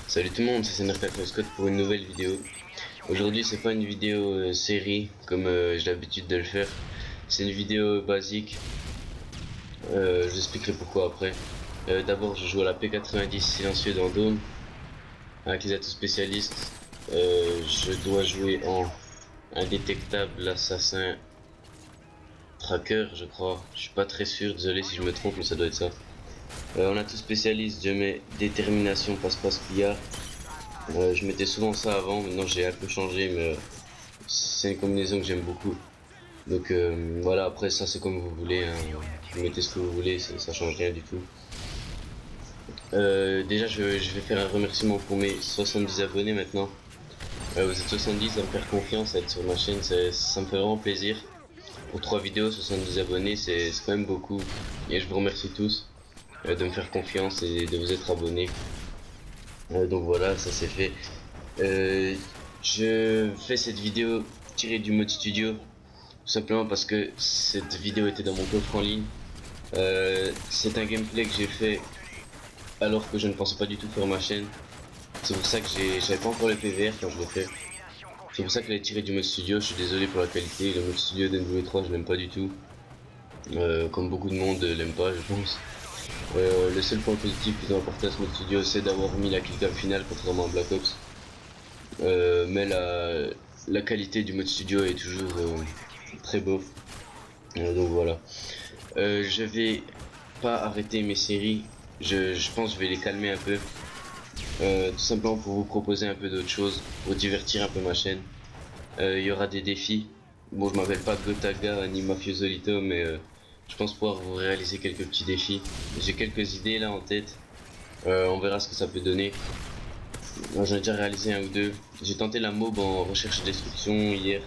Salut tout le monde, c'est Senercafé Scott pour une nouvelle vidéo. Aujourd'hui c'est pas une vidéo série comme j'ai l'habitude de le faire. C'est une vidéo basique. Je vous expliquerai pourquoi après. D'abord je joue à la P90 silencieux dans Dome avec les atouts spécialistes. Je dois jouer en indétectable assassin tracker je crois. Je suis pas très sûr, désolé si je me trompe mais ça doit être ça. En atout spécialiste je mets détermination passe-passe pillard. Je mettais souvent ça avant, maintenant j'ai un peu changé, mais c'est une combinaison que j'aime beaucoup. Donc voilà, après ça c'est comme vous voulez, hein. Vous mettez ce que vous voulez, ça change rien du tout. Déjà je vais faire un remerciement pour mes 70 abonnés maintenant. Vous êtes 70 à me faire confiance, à être sur ma chaîne, ça me fait vraiment plaisir. Pour 3 vidéos, 70 abonnés, c'est quand même beaucoup. Et je vous remercie tous de me faire confiance et de vous être abonnés. Donc voilà, ça c'est fait. Je fais cette vidéo tirée du mode studio tout simplement parce que cette vidéo était dans mon coffre en ligne. C'est un gameplay que j'ai fait alors que je ne pensais pas du tout faire ma chaîne. C'est pour ça que j'avais pas encore le PVR quand je l'ai fait. C'est pour ça qu'elle est tirée du mode studio. Je suis désolé pour la qualité. Le mode studio d'NW3 je l'aime pas du tout. Comme beaucoup de monde l'aime pas je pense. Le seul point positif qu'ils ont apporté à ce mode studio c'est d'avoir mis la killcam finale contrairement à Black Ops. Mais la qualité du mode studio est toujours très beau. Donc voilà. Je vais pas arrêter mes séries. Je pense que je vais les calmer un peu. Tout simplement pour vous proposer un peu d'autres choses, pour divertir un peu ma chaîne. Il y aura des défis. Bon, je m'appelle pas Gotaga ni Mafiozolito, mais je pense pouvoir vous réaliser quelques petits défis. J'ai quelques idées là en tête. On verra ce que ça peut donner. Moi j'en ai déjà réalisé un ou deux. J'ai tenté la mob en recherche et destruction hier.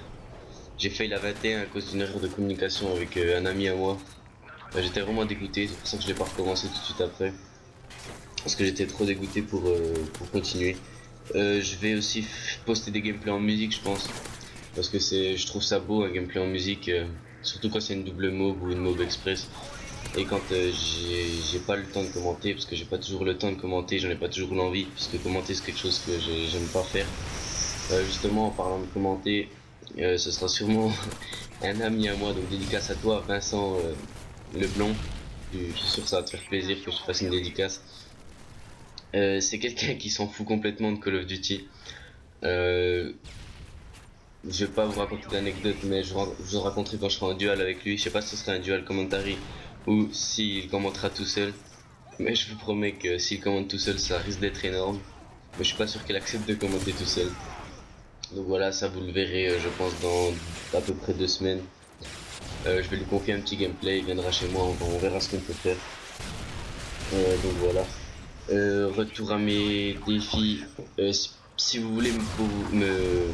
J'ai failli la 21 à cause d'une erreur de communication avec un ami à moi. J'étais vraiment dégoûté, c'est pour ça que je l'ai pas recommencé tout de suite après. Parce que j'étais trop dégoûté pour continuer. Je vais aussi poster des gameplays en musique je pense. Parce que je trouve ça beau un gameplay en musique. Surtout quand c'est une double mob ou une mob express. Et quand j'ai pas le temps de commenter, parce que j'ai pas toujours le temps de commenter, j'en ai pas toujours l'envie, parce que commenter c'est quelque chose que j'aime pas faire. Justement en parlant de commenter, ce sera sûrement un ami à moi, donc dédicace à toi Vincent Leblond. Je suis sûr que ça va te faire plaisir que je te fasse une dédicace. C'est quelqu'un qui s'en fout complètement de Call of Duty. Je vais pas vous raconter d'anecdote, mais je vous en raconterai quand je serai en duel avec lui. Je sais pas si ce sera un duel commentary ou s'il commentera tout seul. Mais je vous promets que s'il commente tout seul, ça risque d'être énorme. Mais je suis pas sûr qu'il accepte de commenter tout seul. Donc voilà, ça vous le verrez, je pense, dans à peu près 2 semaines. Je vais lui confier un petit gameplay, il viendra chez moi, on verra ce qu'on peut faire. Donc voilà. Retour à mes défis. Si vous voulez me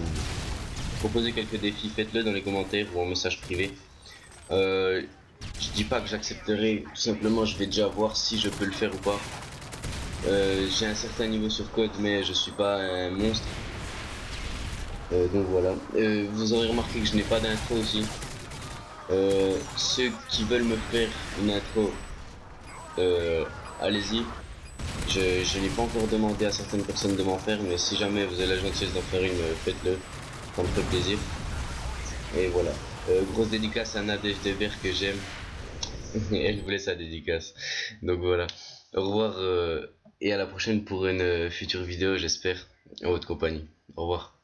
proposer quelques défis, faites-le dans les commentaires ou en message privé. Je dis pas que j'accepterai, tout simplement je vais déjà voir si je peux le faire ou pas. J'ai un certain niveau sur code mais je suis pas un monstre. Donc voilà. Vous aurez remarqué que je n'ai pas d'intro aussi. Ceux qui veulent me faire une intro, allez-y. Je n'ai pas encore demandé à certaines personnes de m'en faire, mais si jamais vous avez la gentillesse d'en faire une, faites-le, ça me fait plaisir. Et voilà. Grosse dédicace à Nadège Dever que j'aime. Elle voulait sa dédicace. Donc voilà. Au revoir et à la prochaine pour une future vidéo, j'espère, en votre compagnie. Au revoir.